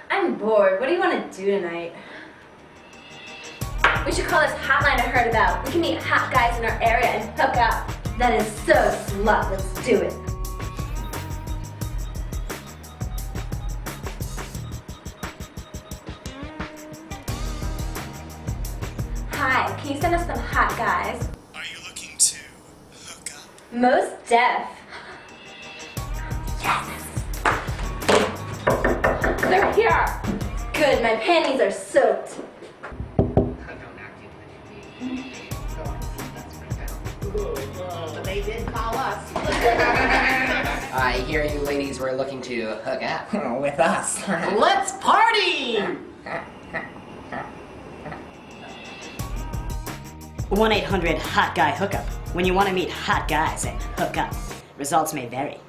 I'm bored. What do you want to do tonight? We should call this hotline I heard about. We can meet hot guys in our area and hook up. That is so slut. Let's do it. Hi, can you send us some hot guys? Are you looking to hook up? Most deaf. Yes! They're here! Good, my panties are soaked. But they did call us. I hear you ladies were looking to hook up with us. Let's party! 1-800-HOT-GUY-HOOKUP. When you want to meet hot guys and hook up. Results may vary.